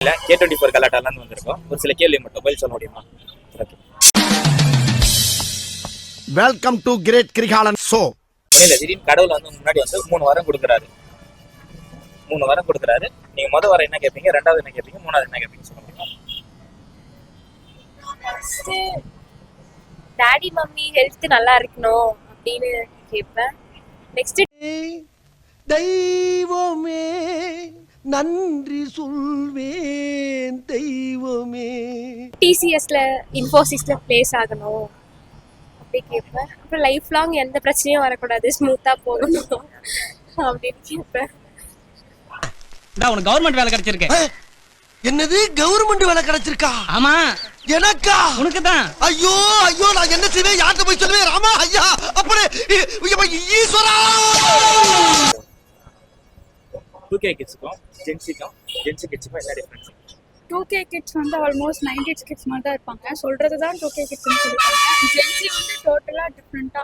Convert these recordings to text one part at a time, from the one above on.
இல்ல K24 கலாட்டாலான்னு வந்திருக்கோம். ஒரு சில கேள்வி மட்டும் பதில் சொல்ல முடியுமா? Welcome to great Kirikalan show. இல்ல திடீர்னு கடவுள் வந்து முன்னாடி வந்து 3 வாரம் கொடுக்குறாரு. 3 வாரம் கொடுக்குறாரு. நீங்க முத வாரம் என்ன கேட்பீங்க, ரெண்டாவது என்ன கேட்பீங்க, மூணாவது என்ன கேட்பீங்க சொல்ல முடியுமா? ஃபர்ஸ்ட் டாடி மம்மி ஹெல்த் நல்லா இருக்கணும் அப்படின்னு கேட்பேன். நெக்ஸ்ட் தெய்வமே நன்றி சொல்வேன் தெய்வமே. டிசிஎஸ்ல இன்ஃபோசிஸ்ல பிளேஸ் ஆகணும் அப்படி கேட்பேன். அப்புறம் லைஃப் லாங் எந்த பிரச்சனையும் வரக்கூடாது, ஸ்மூத்தா போகணும் அப்படின்னு கேட்பேன். உனக்கு கவர்மெண்ட் வேலை கிடைச்சிருக்கு. என்னது கவர்மெண்ட் வேலை கிடைச்சிருக்கா? ஆமா எனக்கா? உனக்கு தான். ஐயோ ஐயோ நான் என்ன செய்வேன், யார்கிட்ட போய் சொல்லுவேன்? ராமா ஐயா அப்படி ஈஸ்வரா. 2K கிட்ஸ்க்கும் ஜென்சி கிட்ஸ்க்கும் என்ன டிஃபரன்ஸ்? 2K கிட்ஸ் வந்து ஆல்மோஸ்ட் 90s கிட்ஸ் மாதிரி தான் இருப்பாங்க. சொல்றது தான் 2K கிட்ஸ்னு சொல்லுவாங்க. ஜென்சி வந்து டோட்டலா டிஃப்ரெண்டா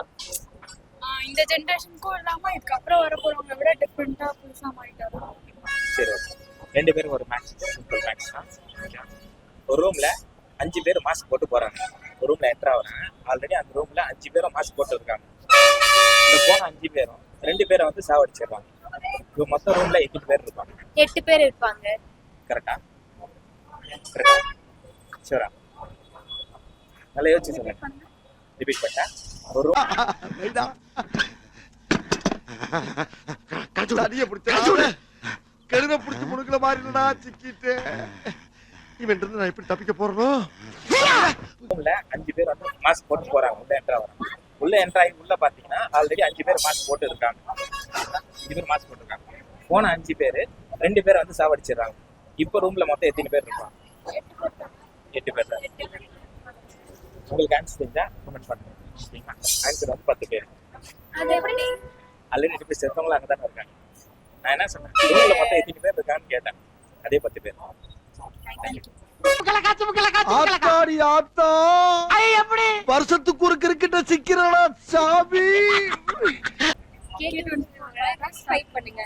இந்த ஜென்ரேஷனுக்கும் இல்லாம இதுக்கப்புறம் வர போறவங்க விட டிஃப்ரெண்டா புதுசா மாறிட்டாங்க. சரி, ரெண்டு பேரும் ஒரு மேட்ச், சிம்பிள் மேட்ச் தான். ஒரு ரூம்ல 5 பேர் மாஸ்க் போட்டு போறாங்க. ஒரு ரூம்ல என்டர் ஆகுறாங்க. ஆல்ரெடி அந்த ரூம்ல 5 பேரும் மாஸ்க் போட்டு இருக்காங்க. இந்த போன 5 பேரும் 2 பேரை வந்து சாவடிச்சிடுறாங்க. இப்போ மொத்த ரூம்ல 8 பேர் இருப்பாங்க. 8 பேர் இருப்பாங்க. கரெக்டா? சரி, நல்லா யோசிச்சு சொல்லுங்க. ரிப்பீட் பண்ணா ஒரு கழுத புடிச்சு முடுக்கல மாதிரி இல்லடா சிக்கிட்டு. இவன் இருந்து நான் எப்படி தப்பிக்க போறனோ? ரூம்ல 5 பேர் வந்து மாஸ்க் போட்டு போறாங்க. உள்ள என்டர் ஆகுறாங்க. உள்ள என்டர் ஆகி உள்ள பாத்தீங்கன்னா ஆல்ரெடி 5 பேர் மாஸ்க் போட்டு இருக்காங்க. 5 பேர் மாஸ்க் போட்டு இருக்காங்க. போன 5 பேர் 2 பேரை வந்து சாவடிச்சிடுறாங்க. இப்போ ரூம்ல மொத்தம் எத்தனை பேர் இருப்பாங்க? 8 பேர் தான். உங்களுக்கு ஆன்சர் தெரிஞ்சா கமெண்ட் பண்ணுங்க. சரிங்களா? ஆன்சர் வந்து 10 பேர். அது எப்படி? ஆல்ரெடி 2 பேர் செத்தவங்களும் அங்கே தானே இருக்காங்க. நான் என்ன சொன்னேன், ரூம்ல மொத்தம் எத்தனை பேர் இருக்கான்னு கேட்டேன். அதே 10 பேர். ஆத்தாடி ஆத்தா வருஷத்துக்கு ஒரு கிரிக்கெட்ட சிக்கிறடா சாமி. K24 பண்ணுங்க.